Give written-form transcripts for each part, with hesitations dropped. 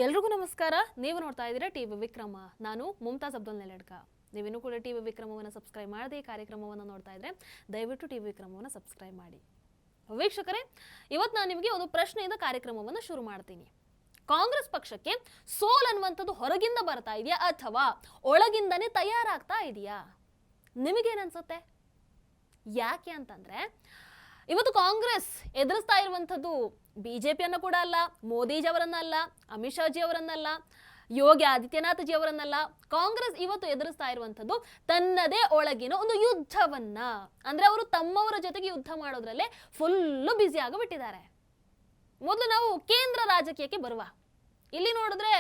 ಎಲ್ರಿಗೂ ನಮಸ್ಕಾರ. ನೀವು ನೋಡ್ತಾ ಇದ್ದೀರಾ ಟಿವಿ ವಿಕ್ರಮ. ನಾನು ಮುಮ್ತಾಜ್ ಅಬ್ದುಲ್ ನೆಲಡ್ಕ. ನೀವಿನ್ನೂ ಕೂಡ ಟಿವಿ ವಿಕ್ರಮವನ್ನು ಸಬ್ಸ್ಕ್ರೈಬ್ ಮಾಡದೆ ಈ ಕಾರ್ಯಕ್ರಮವನ್ನು ನೋಡ್ತಾ ಇದ್ರೆ ದಯವಿಟ್ಟು ಟಿವಿ ವಿಕ್ರಮವನ್ನು ಸಬ್ಸ್ಕ್ರೈಬ್ ಮಾಡಿ. ವೀಕ್ಷಕರೇ, ಇವತ್ತು ನಾನು ನಿಮಗೆ ಒಂದು ಪ್ರಶ್ನೆಯಿಂದ ಕಾರ್ಯಕ್ರಮವನ್ನು ಶುರು ಮಾಡ್ತೀನಿ. ಕಾಂಗ್ರೆಸ್ ಪಕ್ಷಕ್ಕೆ ಸೋಲ್ ಅನ್ನುವಂಥದ್ದು ಹೊರಗಿಂದ ಬರ್ತಾ ಇದೆಯಾ ಅಥವಾ ಒಳಗಿಂದನೇ ತಯಾರಾಗ್ತಾ ಇದೆಯಾ? ನಿಮಗೇನನ್ಸುತ್ತೆ? ಯಾಕೆ ಅಂತಂದ್ರೆ ಇವತ್ತು ಕಾಂಗ್ರೆಸ್ ಎದುರಿಸ್ತಾ ಇರುವಂಥದ್ದು ಬಿಜೆಪಿಯನ್ನ ಕೂಡ ಅಲ್ಲ, ಮೋದಿಜಿಯವರನ್ನ ಅಲ್ಲ, ಅಮಿತ್ ಶಾಜಿ ಅವರನ್ನಲ್ಲ, ಯೋಗಿ ಆದಿತ್ಯನಾಥ್ ಜಿ ಅವರನ್ನಲ್ಲ. ಕಾಂಗ್ರೆಸ್ ಇವತ್ತು ಎದುರಿಸ್ತಾ ಇರುವಂಥದ್ದು ತನ್ನದೇ ಒಳಗಿನ ಒಂದು ಯುದ್ಧವನ್ನ. ಅಂದ್ರೆ ಅವರು ತಮ್ಮವರ ಜೊತೆಗೆ ಯುದ್ಧ ಮಾಡೋದ್ರಲ್ಲೇ ಫುಲ್ಲು ಬ್ಯುಸಿ ಆಗಿಬಿಟ್ಟಿದ್ದಾರೆ. ಮೊದಲು ನಾವು ಕೇಂದ್ರ ರಾಜಕೀಯಕ್ಕೆ ಬರುವ. ಇಲ್ಲಿ ನೋಡಿದ್ರೆ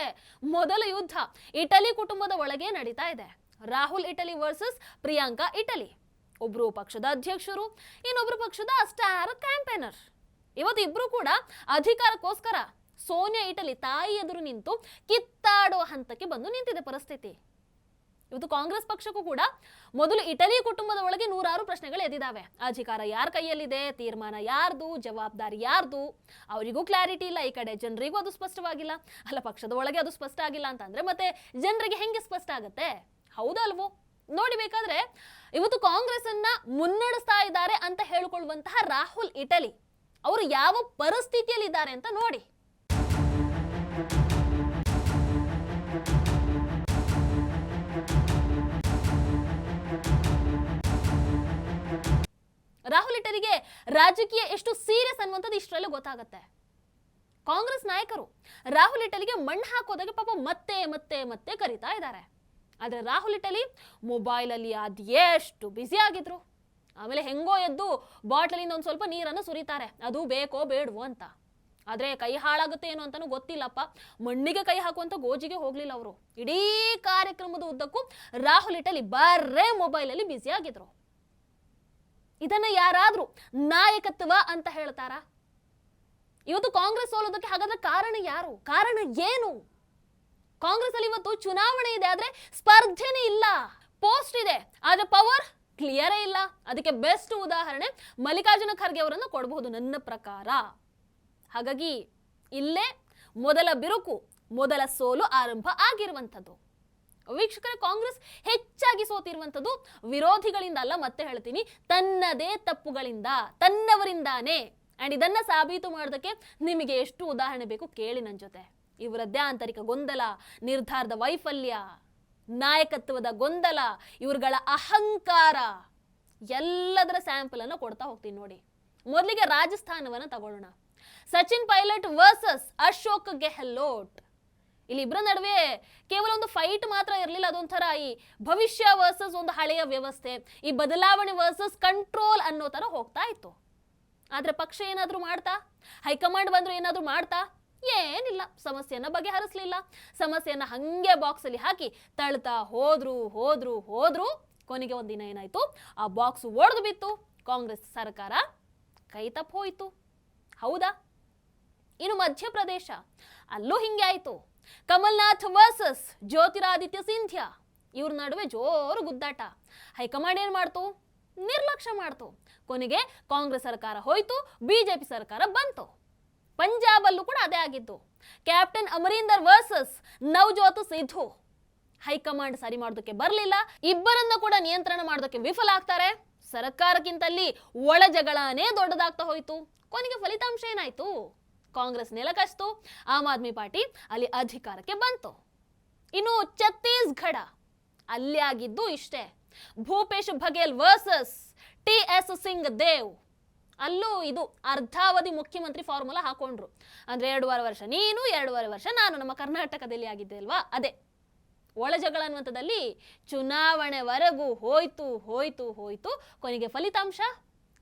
ಮೊದಲ ಯುದ್ಧ ಇಟಲಿ ಕುಟುಂಬದ ಒಳಗೆ ನಡೀತಾ ಇದೆ. Rahul Italy versus Priyanka Italy. ಒಬ್ರು ಪಕ್ಷದ ಅಧ್ಯಕ್ಷರು, ಇನ್ನೊಬ್ರು ಪಕ್ಷದ ಸ್ಟಾರ್ ಕ್ಯಾಂಪೇನರ್. ಇವತ್ತು ಇಬ್ರು ಕೂಡ ಅಧಿಕಾರಕ್ಕೋಸ್ಕರ ಸೋನಿಯಾ ಇಟಲಿ ತಾಯಿ ಎದುರು ನಿಂತು ಕಿತ್ತಾಡುವ ಹಂತಕ್ಕೆ ಬಂದು ನಿಂತಿದೆ ಪರಿಸ್ಥಿತಿ. ಇವತ್ತು ಕಾಂಗ್ರೆಸ್ ಪಕ್ಷಕ್ಕೂ ಕೂಡ ಮೊದಲು ಇಟಲಿ ಕುಟುಂಬದ ಒಳಗೆ ನೂರಾರು ಪ್ರಶ್ನೆಗಳು ಎದ್ದಿದ್ದಾವೆ. ಅಧಿಕಾರ ಯಾರ ಕೈಯಲ್ಲಿದೆ, ತೀರ್ಮಾನ ಯಾರ್ದು, ಜವಾಬ್ದಾರಿ ಯಾರ್ದು, ಅವರಿಗೂ ಕ್ಲಾರಿಟಿ ಇಲ್ಲ. ಈ ಕಡೆ ಜನರಿಗೂ ಅದು ಸ್ಪಷ್ಟವಾಗಿಲ್ಲ. ಅಲ್ಲ, ಪಕ್ಷದ ಒಳಗೆ ಅದು ಸ್ಪಷ್ಟ ಆಗಿಲ್ಲ ಅಂತಂದ್ರೆ ಮತ್ತೆ ಜನರಿಗೆ ಹೆಂಗೆ ಸ್ಪಷ್ಟ ಆಗತ್ತೆ? ಹೌದಲ್ವೋ? ನೋಡಿ, ಬೇಕಾದ್ರೆ ಇವತ್ತು ಕಾಂಗ್ರೆಸ್ ಅನ್ನ ಮುನ್ನಡೆಸ್ತಾ ಇದ್ದಾರೆ ಅಂತ ಹೇಳಿಕೊಳ್ಳುವಂತಹ ರಾಹುಲ್ ಇಟಲಿ ಅವರು ಯಾವ ಪರಿಸ್ಥಿತಿಯಲ್ಲಿ ಇದ್ದಾರೆ ಅಂತ ನೋಡಿ. ರಾಹುಲ್ ಇಟಲಿಗೆ ರಾಜಕೀಯ ಎಷ್ಟು ಸೀರಿಯಸ್ ಅನ್ನುವಂಥದ್ದು ಇಷ್ಟರಲ್ಲೇ ಗೊತ್ತಾಗತ್ತೆ. ಕಾಂಗ್ರೆಸ್ ನಾಯಕರು ರಾಹುಲ್ ಇಟಲಿಗೆ ಮಣ್ಣು ಹಾಕೋದಾಗೆ ಪಾಪ ಮತ್ತೆ ಮತ್ತೆ ಮತ್ತೆ ಕರೀತಾ ಇದ್ದಾರೆ. ಆದ್ರೆ ರಾಹುಲ್ ಇಟಲಿ ಮೊಬೈಲ್ ಅಲ್ಲಿ ಅದೆಷ್ಟು ಬ್ಯುಸಿ ಆಗಿದ್ರು. ಆಮೇಲೆ ಹೆಂಗೋ ಎದ್ದು ಬಾಟ್ಲಿಂದ ಒಂದು ಸ್ವಲ್ಪ ನೀರನ್ನು ಸುರಿತಾರೆ, ಅದು ಬೇಕೋ ಬೇಡವೋ ಅಂತ. ಆದ್ರೆ ಕೈ ಹಾಳಾಗುತ್ತೆ ಏನೋ ಅಂತಾನು ಗೊತ್ತಿಲ್ಲಪ್ಪ. ಮಣ್ಣಿಗೆ ಕೈ ಹಾಕುವಂತ ಗೋಜಿಗೆ ಹೋಗ್ಲಿಲ್ಲ ಅವರು. ಇಡೀ ಕಾರ್ಯಕ್ರಮದ ಉದ್ದಕ್ಕೂ ರಾಹುಲ್ ಇಟಲಿ ಬರ್ರೇ ಮೊಬೈಲ್ ಅಲ್ಲಿ ಬ್ಯುಸಿ ಆಗಿದ್ರು. ಇದನ್ನ ಯಾರಾದ್ರೂ ನಾಯಕತ್ವ ಅಂತ ಹೇಳ್ತಾರಾ? ಇವತ್ತು ಕಾಂಗ್ರೆಸ್ ಸೋಲೋದಕ್ಕೆ ಹಾಗಾದ್ರೆ ಕಾರಣ ಯಾರು? ಕಾರಣ ಏನು? ಕಾಂಗ್ರೆಸ್ ಅಲ್ಲಿ ಇವತ್ತು ಚುನಾವಣೆ ಇದೆ, ಆದ್ರೆ ಸ್ಪರ್ಧೆನೇ ಇಲ್ಲ. ಪೋಸ್ಟ್ ಇದೆ, ಆದ್ರೆ ಪವರ್ ಕ್ಲಿಯರೇ ಇಲ್ಲ. ಅದಕ್ಕೆ ಬೆಸ್ಟ್ ಉದಾಹರಣೆ ಮಲ್ಲಿಕಾರ್ಜುನ ಖರ್ಗೆ ಅವರನ್ನು ಕೊಡಬಹುದು ನನ್ನ ಪ್ರಕಾರ. ಹಾಗಾಗಿ ಇಲ್ಲೇ ಮೊದಲ ಬಿರುಕು, ಮೊದಲ ಸೋಲು ಆರಂಭ ಆಗಿರುವಂಥದ್ದು. ವೀಕ್ಷಕರೇ, ಕಾಂಗ್ರೆಸ್ ಹೆಚ್ಚಾಗಿ ಸೋತಿರುವಂಥದ್ದು ವಿರೋಧಿಗಳಿಂದ ಅಲ್ಲ, ಮತ್ತೆ ಹೇಳ್ತೀನಿ, ತನ್ನದೇ ತಪ್ಪುಗಳಿಂದ, ತನ್ನವರಿಂದಾನೇ. ಅಂಡ್ ಇದನ್ನ ಸಾಬೀತು ಮಾಡೋದಕ್ಕೆ ನಿಮಗೆ ಎಷ್ಟು ಉದಾಹರಣೆ ಬೇಕು ಕೇಳಿ ನನ್ನ ಜೊತೆ. ಇವರದ್ದೇ ಆಂತರಿಕ ಗೊಂದಲ, ನಿರ್ಧಾರದ ವೈಫಲ್ಯ, ನಾಯಕತ್ವದ ಗೊಂದಲ, ಇವರುಗಳ ಅಹಂಕಾರ, ಎಲ್ಲದರ ಸ್ಯಾಂಪಲ್ ಅನ್ನು ಕೊಡ್ತಾ ಹೋಗ್ತೀನಿ ನೋಡಿ. ಮೊದಲಿಗೆ ರಾಜಸ್ಥಾನವನ್ನ ತಗೊಳ್ಳೋಣ. ಸಚಿನ್ ಪೈಲಟ್ ವರ್ಸಸ್ ಅಶೋಕ್ ಗೆಹ್ಲೋಟ್. ಇಲ್ಲಿ ಇಬ್ಬರ ನಡುವೆ ಕೇವಲ ಒಂದು ಫೈಟ್ ಮಾತ್ರ ಇರಲಿಲ್ಲ. ಅದೊಂಥರ ಈ ಭವಿಷ್ಯ ವರ್ಸಸ್ ಒಂದು ಹಳೆಯ ವ್ಯವಸ್ಥೆ, ಈ ಬದಲಾವಣೆ ವರ್ಸಸ್ ಕಂಟ್ರೋಲ್ ಅನ್ನೋ ತರ ಹೋಗ್ತಾ ಇತ್ತು. ಆದ್ರೆ ಪಕ್ಷ ಏನಾದ್ರೂ ಮಾಡ್ತಾ, ಹೈಕಮಾಂಡ್ ಬಂದ್ರು ಏನಾದ್ರೂ ಮಾಡ್ತಾ? ಏನಿಲ್ಲ. ಸಮಸ್ಯೆಯನ್ನ ಬಗೆಹರಿಸಲಿಲ್ಲ. ಸಮಸ್ಯೆಯನ್ನ ಹಂಗೆ ಬಾಕ್ಸ್ ಅಲ್ಲಿ ಹಾಕಿ ತಳ್ತಾ ಹೋದ್ರು ಹೋದ್ರು ಹೋದ್ರು ಕೊನೆಗೆ ಒಂದಿನ ಏನಾಯ್ತು, ಆ ಬಾಕ್ಸ್ ಒಡೆದು ಬಿತ್ತು. ಕಾಂಗ್ರೆಸ್ ಸರ್ಕಾರ ಕೈ ತಪ್ಪು ಹೋಯ್ತು. ಹೌದಾ? ಇನ್ನು ಮಧ್ಯಪ್ರದೇಶ, ಅಲ್ಲೂ ಹಿಂಗೆ ಆಯ್ತು. ಕಮಲ್ನಾಥ್ ವರ್ಸಸ್ ಜ್ಯೋತಿರಾದಿತ್ಯ ಸಿಂಧ್ಯಾ. ಇವ್ರ ನಡುವೆ ಜೋರು ಗುದ್ದಾಟ. ಹೈಕಮಾಂಡ್ ಏನ್ ಮಾಡ್ತು? ನಿರ್ಲಕ್ಷ್ಯ ಮಾಡ್ತು. ಕೊನೆಗೆ ಕಾಂಗ್ರೆಸ್ ಸರ್ಕಾರ ಹೋಯ್ತು, ಬಿಜೆಪಿ ಸರ್ಕಾರ ಬಂತು. ಪಂಜಾಬ್ ಅಲ್ಲೂ ಕೂಡ ಅದೇ ಆಗಿತ್ತು. Captain Amarinder versus Navjot Sidhu. High command ಸರಿ ಮಾಡೋದಕ್ಕೆ ಬರಲಿಲ್ಲ, ಇಬ್ಬರನ್ನ ಕೂಡ ನಿಯಂತ್ರಣ ಮಾಡೋದಕ್ಕೆ ವಿಫಲ ಆಗ್ತಾರೆ. ಸರ್ಕಾರಕ್ಕಿಂತಲ್ಲಿ ಒಳ ಜಗಳನೇ ದೊಡ್ಡದಾಗ್ತಾ ಹೋಯ್ತು. ಕೊನೆಗೆ ಫಲಿತಾಂಶ ಏನಾಯ್ತು? ಕಾಂಗ್ರೆಸ್ ನೆಲಕಚ್ತು, ಆಮ್ ಆದ್ಮಿ ಪಾರ್ಟಿ ಅಲ್ಲಿ ಅಧಿಕಾರಕ್ಕೆ ಬಂತು. ಇನ್ನು ಛತ್ತೀಸ್ಗಢ, ಅಲ್ಲಿ ಆಗಿದ್ದು ಇಷ್ಟೇ. Bhupesh Baghel versus T S. ಸಿಂಗ್ ದೇವ್. ಅಲ್ಲೂ ಇದು ಅರ್ಧಾವಧಿ ಮುಖ್ಯಮಂತ್ರಿ ಫಾರ್ಮುಲಾ ಹಾಕೊಂಡ್ರು. ಅಂದ್ರೆ 2.5 ವರ್ಷ ನೀನು, 2.5 ವರ್ಷ ನಾನು. ನಮ್ಮ ಕರ್ನಾಟಕದಲ್ಲಿ ಆಗಿದ್ದೆ ಅಲ್ವಾ, ಅದೇ ಒಳ ಜಗಳ ಅನ್ನುವಂಥದ್ದಲ್ಲಿ ಚುನಾವಣೆವರೆಗೂ ಹೋಯ್ತು ಹೋಯ್ತು ಹೋಯ್ತು. ಕೊನೆಗೆ ಫಲಿತಾಂಶ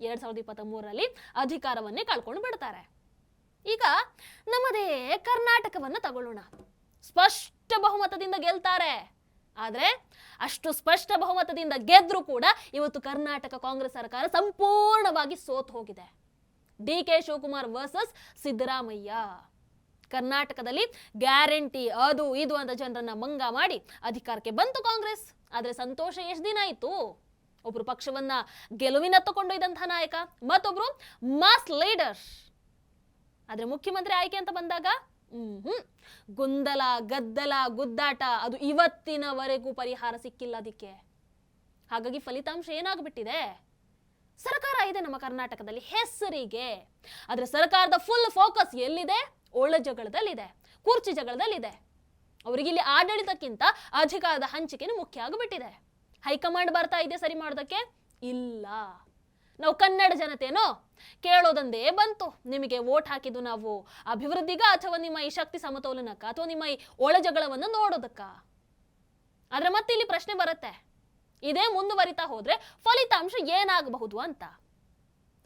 2023ರಲ್ಲಿ ಅಧಿಕಾರವನ್ನೇ ಕಳ್ಕೊಂಡು ಬಿಡ್ತಾರೆ. ಈಗ ನಮ್ಮದೇ ಕರ್ನಾಟಕವನ್ನು ತಗೊಳ್ಳೋಣ. ಸ್ಪಷ್ಟ ಬಹುಮತದಿಂದ ಗೆಲ್ತಾರೆ. ಆದ್ರೆ ಅಷ್ಟು ಸ್ಪಷ್ಟ ಬಹುಮತದಿಂದ ಗೆದ್ರು ಕೂಡ ಇವತ್ತು ಕರ್ನಾಟಕ ಕಾಂಗ್ರೆಸ್ ಸರ್ಕಾರ ಸಂಪೂರ್ಣವಾಗಿ ಸೋತು ಹೋಗಿದೆ. ಡಿ.ಕೆ. ಶಿವಕುಮಾರ್ ವರ್ಸಸ್ ಸಿದ್ದರಾಮಯ್ಯ. ಕರ್ನಾಟಕದಲ್ಲಿ ಗ್ಯಾರಂಟಿ ಅದು ಇದು ಅಂತ ಜನರನ್ನ ಮಂಗ ಮಾಡಿ ಅಧಿಕಾರಕ್ಕೆ ಬಂತು ಕಾಂಗ್ರೆಸ್. ಆದ್ರೆ ಸಂತೋಷ ಎಷ್ಟು ದಿನ ಆಯ್ತು? ಒಬ್ರು ಪಕ್ಷವನ್ನ ಗೆಲುವಿನತ್ತ ಕೊಂಡೊಯ್ದಂತಹ ನಾಯಕ, ಮತ್ತೊಬ್ರು ಮಾಸ್ ಲೀಡರ್. ಆದ್ರೆ ಮುಖ್ಯಮಂತ್ರಿ ಆಯ್ಕೆ ಅಂತ ಬಂದಾಗ ಗೊಂದಲ, ಗದ್ದಲ, ಗುದ್ದಾಟ ಅದು ಇವತ್ತಿನವರೆಗೂ ಪರಿಹಾರ ಸಿಕ್ಕಿಲ್ಲ ಅದಕ್ಕೆ. ಹಾಗಾಗಿ ಫಲಿತಾಂಶ ಏನಾಗ್ಬಿಟ್ಟಿದೆ? ಸರ್ಕಾರ ಇದೆ ನಮ್ಮ ಕರ್ನಾಟಕದಲ್ಲಿ ಹೆಸರಿಗೆ, ಆದ್ರೆ ಸರ್ಕಾರದ ಫುಲ್ ಫೋಕಸ್ ಎಲ್ಲಿದೆ? ಒಳ ಜಗಳದಲ್ಲಿದೆ, ಕುರ್ಚಿ ಜಗಳದಲ್ಲಿದೆ. ಅವರಿಗೆ ಇಲ್ಲಿ ಆಡಳಿತಕ್ಕಿಂತ ಅಧಿಕಾರದ ಹಂಚಿಕೆನು ಮುಖ್ಯ ಆಗಿಬಿಟ್ಟಿದೆ. ಹೈಕಮಾಂಡ್ ಬರ್ತಾ ಇದೆ ಸರಿ ಮಾಡೋದಕ್ಕೆ? ಇಲ್ಲ. ನಾವು ಕನ್ನಡ ಜನತೆನೋ ಕೇಳೋದಂದೇ ಬಂತು, ನಿಮಗೆ ವೋಟ್ ಹಾಕಿದ್ದು ನಾವು ಅಭಿವೃದ್ಧಿಗ ಅಥವಾ ನಿಮ್ಮ ಈ ಶಕ್ತಿ ಸಮತೋಲನಕ್ಕ ಅಥವಾ ನಿಮ್ಮ ಈ ಒಳ ಜಗಳವನ್ನು ನೋಡೋದಕ್ಕ? ಆದ್ರೆ ಮತ್ತೆ ಇಲ್ಲಿ ಪ್ರಶ್ನೆ ಬರುತ್ತೆ, ಇದೇ ಮುಂದುವರಿತಾ ಹೋದ್ರೆ ಫಲಿತಾಂಶ ಏನಾಗಬಹುದು ಅಂತ.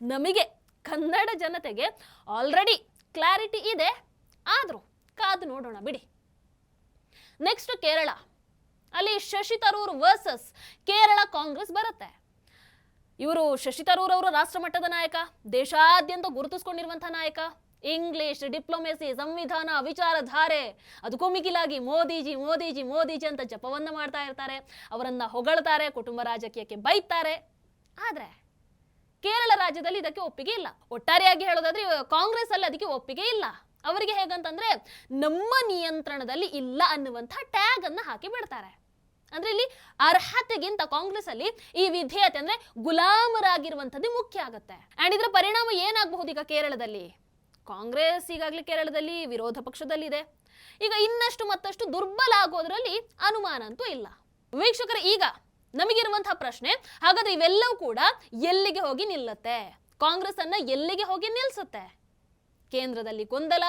ನಮಗೆ ಕನ್ನಡ ಜನತೆಗೆ ಆಲ್ರೆಡಿ ಕ್ಲಾರಿಟಿ ಇದೆ, ಆದ್ರೂ ಕಾದು ನೋಡೋಣ ಬಿಡಿ. ನೆಕ್ಸ್ಟ್ ಕೇರಳ, ಅಲ್ಲಿ ಶಶಿ ತರೂರ್ ವರ್ಸಸ್ ಕೇರಳ ಕಾಂಗ್ರೆಸ್ ಬರುತ್ತೆ. ಇವರು ಶಶಿ ತರೂರ್ ಅವರು ರಾಷ್ಟ್ರ ಮಟ್ಟದ ನಾಯಕ, ದೇಶಾದ್ಯಂತ ಗುರುತಿಸಿಕೊಂಡಿರುವಂತಹ ನಾಯಕ. ಇಂಗ್ಲಿಷ್, ಡಿಪ್ಲೊಮೆಸಿ, ಸಂವಿಧಾನ, ವಿಚಾರಧಾರೆ ಅದಕ್ಕೂ ಮಿಗಿಲಾಗಿ ಮೋದಿಜಿ ಮೋದಿಜಿ ಮೋದಿಜಿ ಅಂತ ಜಪವನ್ನ ಮಾಡ್ತಾ ಇರ್ತಾರೆ. ಅವರನ್ನ ಹೊಗಳ್ತಾರೆ, ಕುಟುಂಬ ರಾಜಕೀಯಕ್ಕೆ ಬೈತಾರೆ. ಆದ್ರೆ ಕೇರಳ ರಾಜ್ಯದಲ್ಲಿ ಇದಕ್ಕೆ ಒಪ್ಪಿಗೆ ಇಲ್ಲ. ಒಟ್ಟಾರೆಯಾಗಿ ಹೇಳೋದಾದ್ರೆ ಕಾಂಗ್ರೆಸ್ ಅಲ್ಲಿ ಅದಕ್ಕೆ ಒಪ್ಪಿಗೆ ಇಲ್ಲ. ಅವರಿಗೆ ಹೇಗಂತಂದ್ರೆ ನಮ್ಮ ನಿಯಂತ್ರಣದಲ್ಲಿ ಇಲ್ಲ ಅನ್ನುವಂಥ ಟ್ಯಾಗ್ ಅನ್ನ ಹಾಕಿ ಬಿಡ್ತಾರೆ. ಅಂದ್ರೆ ಇಲ್ಲಿ ಅರ್ಹತೆಗಿಂತ ಕಾಂಗ್ರೆಸ್ ಅಲ್ಲಿ ಈ ವಿಧೇಯತೆ ಅಂದ್ರೆ ಗುಲಾಮರಾಗಿರುವಂಥದ್ದು ಮುಖ್ಯ ಆಗುತ್ತೆ. ಅಂಡ್ ಇದರ ಪರಿಣಾಮ ಏನಾಗಬಹುದು ಈಗ ಕೇರಳದಲ್ಲಿ? ಕಾಂಗ್ರೆಸ್ ಈಗಾಗಲೇ ಕೇರಳದಲ್ಲಿ ವಿರೋಧ ಪಕ್ಷದಲ್ಲಿದೆ. ಈಗ ಇನ್ನಷ್ಟು ಮತ್ತಷ್ಟು ದುರ್ಬಲ ಆಗೋದ್ರಲ್ಲಿ ಅನುಮಾನ ಅಂತೂ ಇಲ್ಲ. ವೀಕ್ಷಕರೇ, ಈಗ ನಮಗಿರುವಂತಹ ಪ್ರಶ್ನೆ, ಹಾಗಾದ್ರೆ ಇವೆಲ್ಲವೂ ಕೂಡ ಎಲ್ಲಿಗೆ ಹೋಗಿ ನಿಲ್ಲುತ್ತೆ? ಕಾಂಗ್ರೆಸ್ ಅನ್ನ ಎಲ್ಲಿಗೆ ಹೋಗಿ ನಿಲ್ಸುತ್ತೆ? ಕೇಂದ್ರದಲ್ಲಿ ಗೊಂದಲ,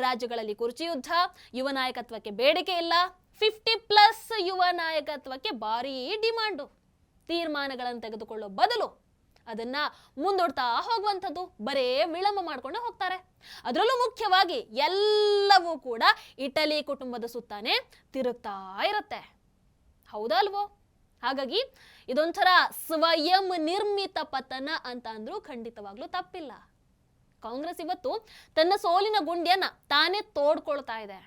ರಾಜ್ಯಗಳಲ್ಲಿ ಕುರ್ಚಿ ಯುದ್ಧ, ಯುವ ನಾಯಕತ್ವಕ್ಕೆ ಬೇಡಿಕೆ ಇಲ್ಲ, 50+ ಯುವ ನಾಯಕತ್ವಕ್ಕೆ ಭಾರೀ ಡಿಮಾಂಡು. ತೀರ್ಮಾನಗಳನ್ನು ತೆಗೆದುಕೊಳ್ಳೋ ಬದಲು ಅದನ್ನ ಮುಂದೂಡ್ತಾ ಹೋಗುವಂಥದ್ದು, ಬರೇ ವಿಳಂಬ ಮಾಡ್ಕೊಂಡು ಹೋಗ್ತಾರೆ. ಅದರಲ್ಲೂ ಮುಖ್ಯವಾಗಿ ಎಲ್ಲವೂ ಕೂಡ ಇಟಲಿ ಕುಟುಂಬದ ಸುತ್ತಾನೆ ತಿರುಗ್ತಾ ಇರುತ್ತೆ. ಹೌದಾ ಅಲ್ವೋ? ಹಾಗಾಗಿ ಇದೊಂಥರ ಸ್ವಯಂ ನಿರ್ಮಿತ ಪತನ ಅಂತ ಅಂದ್ರೂ ಖಂಡಿತವಾಗ್ಲೂ ತಪ್ಪಿಲ್ಲ. ಕಾಂಗ್ರೆಸ್ ಇವತ್ತು ತನ್ನ ಸೋಲಿನ ಗುಂಡಿಯನ್ನ ತಾನೇ ತೋಡ್ಕೊಳ್ತಾ ಇದೆ.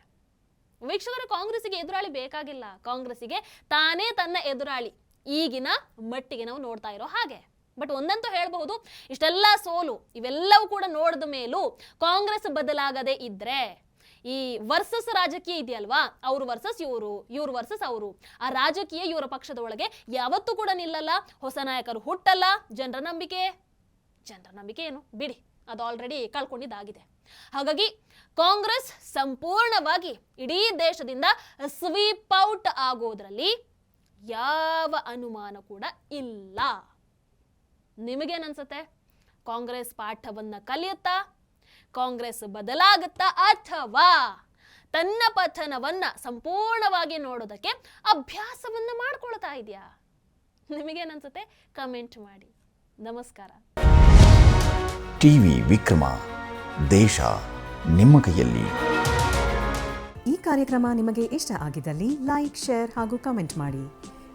ವೀಕ್ಷಕರ, ಕಾಂಗ್ರೆಸ್ಸಿಗೆ ಎದುರಾಳಿ ಬೇಕಾಗಿಲ್ಲ. ಕಾಂಗ್ರೆಸ್ಸಿಗೆ ತಾನೇ ತನ್ನ ಎದುರಾಳಿ ಈಗಿನ ಮಟ್ಟಿಗೆ ನಾವು ನೋಡ್ತಾ ಇರೋ ಹಾಗೆ. ಬಟ್ ಒಂದಂತೂ ಹೇಳಬಹುದು, ಇಷ್ಟೆಲ್ಲ ಸೋಲು ಇವೆಲ್ಲವೂ ಕೂಡ ನೋಡಿದ ಮೇಲೂ ಕಾಂಗ್ರೆಸ್ ಬದಲಾಗದೆ ಇದ್ರೆ ಈ ವರ್ಸಸ್ ರಾಜಕೀಯ ಇದೆಯಲ್ವಾ, ಅವರು ವರ್ಸಸ್ ಇವರು, ಇವ್ರು ವರ್ಸಸ್ ಅವರು, ಆ ರಾಜಕೀಯ ಇವರ ಪಕ್ಷದ ಒಳಗೆ ಯಾವತ್ತೂ ಕೂಡ ನಿಲ್ಲಲ್ಲ. ಹೊಸ ನಾಯಕರು ಹುಟ್ಟಲ್ಲ. ಜನರ ನಂಬಿಕೆ ಏನು ಬಿಡಿ, ಅದು ಆಲ್ರೆಡಿ ಕಳ್ಕೊಂಡಿದ್ದಾಗಿದೆ. ಹಾಗಾಗಿ ಕಾಂಗ್ರೆಸ್ ಸಂಪೂರ್ಣವಾಗಿ ಇಡೀ ದೇಶದಿಂದ ಸ್ವೀಪ್ ಔಟ್ ಆಗೋದ್ರಲ್ಲಿ ಯಾವ ಅನುಮಾನ ಕೂಡ ಇಲ್ಲ. ನಿಮಗೇನನ್ಸುತ್ತೆ? ಕಾಂಗ್ರೆಸ್ ಪಾಠವನ್ನ ಕಲಿಯುತ್ತಾ? ಕಾಂಗ್ರೆಸ್ ಬದಲಾಗುತ್ತಾ? ಅಥವಾ ತನ್ನ ಪತನವನ್ನ ಸಂಪೂರ್ಣವಾಗಿ ನೋಡೋದಕ್ಕೆ ಅಭ್ಯಾಸವನ್ನ ಮಾಡ್ಕೊಳ್ತಾ ಇದೆಯಾ? ನಿಮಗೇನನ್ಸುತ್ತೆ? ಕಮೆಂಟ್ ಮಾಡಿ. ನಮಸ್ಕಾರ. ಟಿವಿ ವಿಕ್ರಮ, ದೇಶ ನಿಮ್ಮ ಕೈಯಲ್ಲಿ. ಈ ಕಾರ್ಯಕ್ರಮ ನಿಮಗೆ ಇಷ್ಟ ಆಗಿದ್ದಲ್ಲಿ ಲೈಕ್, ಶೇರ್ ಹಾಗೂ ಕಮೆಂಟ್ ಮಾಡಿ.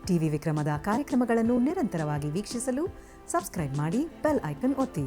ಟಿವಿ ವಿಕ್ರಮದ ಕಾರ್ಯಕ್ರಮಗಳನ್ನು ನಿರಂತರವಾಗಿ ವೀಕ್ಷಿಸಲು ಸಬ್ಸ್ಕ್ರೈಬ್ ಮಾಡಿ, ಬೆಲ್ ಐಕನ್ ಒತ್ತಿ.